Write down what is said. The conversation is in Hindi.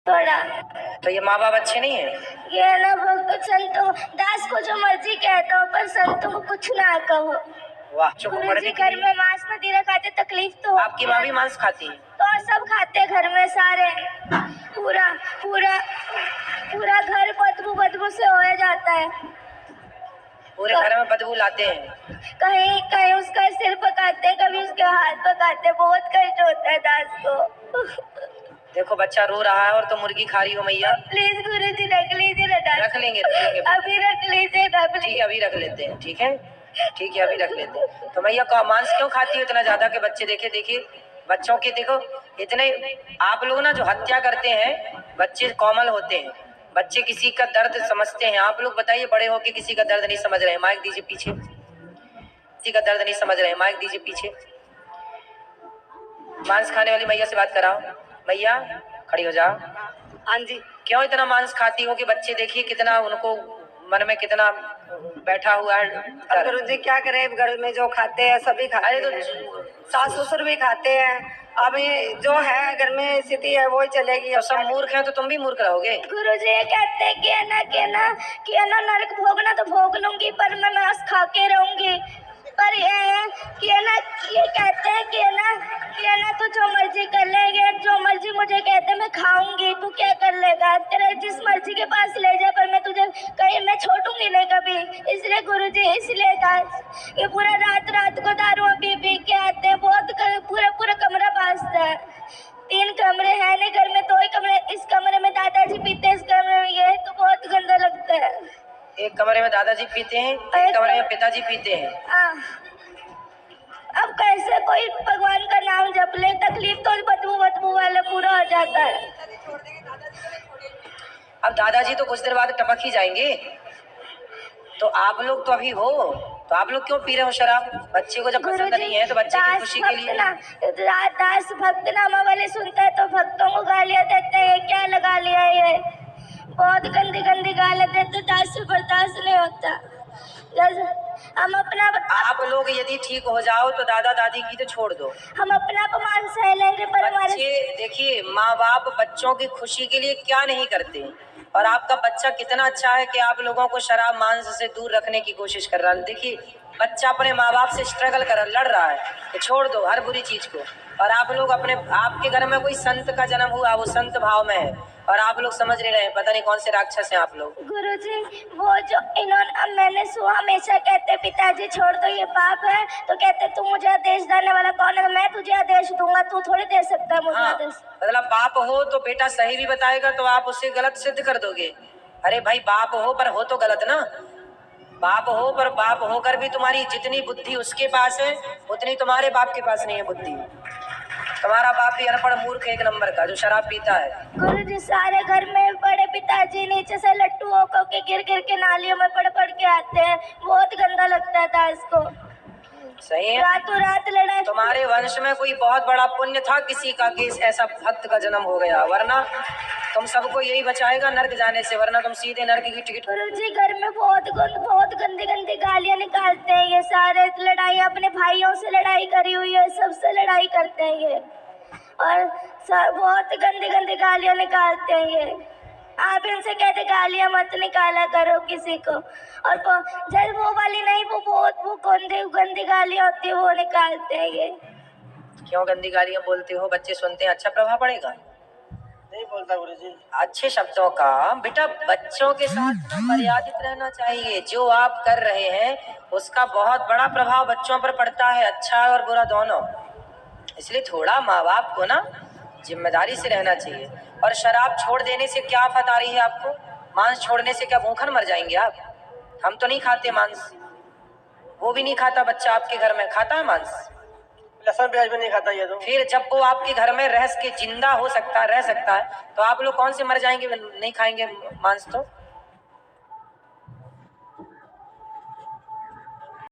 थोड़ा। तो ये माँ बाप अच्छे नहीं है? ये ना भक्त संतों दास को जो मर्जी कहता हो, पर संतों को कुछ ना कहो। वाह, चुप गुरुजी पड़ने के घर लिए। में मांस मदिरा खाते, तकलीफ तो आपकी माँ भी मांस खाती है? तो सब खाते घर में सारे, पूरा पूरा पूरा घर बदबू बदबू से हो जाता है। पूरे घर में बदबू लाते हैं? कहीं कहीं उसका सिर पकाते, कभी उसके हाथ पकाते, बहुत कष्ट होता है दास को। देखो बच्चा रो रहा है और तो मुर्गी खा रही हो मैया। प्लीज गुरुजी रख लीजिए ना दास। रख लेंगे अभी रख लीजिए ना। ठीक है, अभी रख लेते हैं। ठीक है ठीक है, अभी रख लेते हैं। तो मैया का मांस क्यों खाती हो इतना ज्यादा के बच्चे देखे? देखिए बच्चों के देखो इतने, आप लोग ना जो हत्या करते हैं, बच्चे कोमल होते हैं, बच्चे किसी का दर्द समझते हैं। आप लोग बताइए, बड़े होके किसी का दर्द नहीं समझ रहे हैं। माइक दीजिए पीछे। किसी का दर्द नहीं समझ रहे हैं, माइक दीजिए पीछे। मांस खाने वाली मैया से बात कराओ। मैया खड़ी हो जाओ। हाँ जी। क्यों इतना मांस खाती हो कि बच्चे देखिए कितना उनको मन में कितना बैठा हुआ है। अब गुरुजी क्या करें, घर में जो खाते हैं सभी खाते हैं। अरे तो सास ससुर भी खाते हैं। अभी जो है घर में स्थिति है वही चलेगी। तो सब मूर्ख हैं तो तुम भी मूर्ख रहोगे। गुरुजी ये कहते हैं कि है ना नरक भोगना तो भोग लूंगी, पर मैं मांस खा के रहूंगी। पर ये है कि है ना, ये कहते हैं कि है ना तू जो मर्जी कर लेंगे, जो मर्जी मुझे कहते मैं खाऊंगी, तू क्या कर लेगा, तेरे जिस मर्जी के पास ले जा, पर मैं तुझे कहीं मैं छोड़ूंगी नहीं कभी। इसलिए गुरुजी, इसलिए ये पूरा रात रात को दारू पी पी के आते हैं, बहुत पूरा पूरा कमरा बांसता है। 3 कमरे हैं नहीं घर में, 2 ही कमरे, इस कमरे में दादाजी पीते हैं, इस कमरे में ये, तो बहुत गंदा लगता है। एक कमरे में दादाजी पीते हैं, एक कमरे में पिताजी पीते हैं। अब कैसे कोई भगवान का नाम जप ले, तकलीफ तो बदबू वाला पूरा हो जाता है। अब दादाजी तो कुछ देर बाद टपक ही जाएंगे। तो आप लोग तो अभी हो, तो आप लोग क्यों पी रहे हो शराब? बच्चे को जब पसंद नहीं है तो बच्चे की खुशी के लिए। दास भक्त नामा वाले सुनता है तो भक्तों को गालियां देते हैं, क्या लगा लिया ये, बहुत गंदी गंदी गालियां देते, दास से बर्दाश्त नहीं होता। हम अपना आप लोग यदि ठीक हो जाओ तो दादा दादी की तो छोड़ दो, हम अपना अपमान सह लेंगे, पर बच्चे देखिए माँ बाप बच्चों की खुशी के लिए क्या नहीं करते। और आपका बच्चा कितना अच्छा है कि आप लोगों को शराब मांस से दूर रखने की कोशिश कर रहा है। देखिए बच्चा अपने माँ बाप से स्ट्रगल कर लड़ रहा है कि छोड़ दो हर बुरी चीज को, और आप लोग अपने, आपके घर में कोई संत का जन्म हुआ, वो संत भाव में है, और आप लोग समझ नहीं रहे, पता नहीं कौन से राक्षस हैं आप लोग। गुरुजी वो जो इन्होंने, मैंने सुना हमेशा कहते पिताजी छोड़ दो ये पाप है, तो कहते तू मुझे आदेश देने वाला कौन है, मैं तुझे आदेश दूंगा, तू थोड़ी दे सकता है मुझे आदेश। मतलब बाप हो तो बेटा सही भी बताएगा तो आप उसे गलत सिद्ध कर दोगे। अरे भाई बाप हो पर हो तो गलत ना, बाप हो पर बाप होकर भी तुम्हारी जितनी बुद्धि उसके पास है उतनी तुम्हारे बाप के पास नहीं है बुद्धि। तुम्हारा बाप भी अनपढ़ मूर्ख एक नंबर का जो शराब पीता है। गुरुजी सारे घर में बड़े पिताजी नीचे से लट्टू होकर के गिर के नालियों में पड़ के आते हैं, बहुत गंदा लगता था इसको। सही है, रातों रात लड़ाई। तुम्हारे वंश में कोई बहुत बड़ा पुण्य था किसी का कि ऐसा भक्त का जन्म हो गया, वरना तुम सबको यही बचाएगा नर्क जाने से, वरना तुम सीधे नर्क की टिकट। गुरुजी घर में बहुत गंदी गंदी गालियां निकालते हैं ये सारे, लड़ाई अपने भाइयों से लड़ाई करी हुई है, सबसे लड़ाई करते हैं ये, और बहुत गंदी गंदी गालियां निकालते हैं ये। आप इनसे कहते गालियां मत निकाला करो किसी को, और जब वो वाली नहीं, वो गंदी गालियां होती है वो निकालते हैं ये। क्यों गंदी गालियां बोलते हो? बच्चे सुनते हैं, अच्छा प्रभाव पड़ेगा? नहीं बोलता गुरुजी। अच्छे शब्दों का बेटा, बच्चों के साथ ना मर्यादित रहना चाहिए। जो आप कर रहे हैं उसका बहुत बड़ा प्रभाव बच्चों पर पड़ता है, अच्छा और बुरा दोनों। इसलिए थोड़ा माँ बाप को ना जिम्मेदारी से रहना चाहिए। और शराब छोड़ देने से क्या आफत आ रही है आपको? मांस छोड़ने से क्या भूखन मर जाएंगे आप? हम तो नहीं खाते मांस, वो भी नहीं खाता बच्चा आपके घर में, खाता है मांस? लहसुन प्याज भी नहीं खाता ये तो। फिर जब वो आपके घर में रह के जिंदा हो सकता, रह सकता है, तो आप लोग कौन से मर जाएंगे नहीं खाएंगे मांस? तो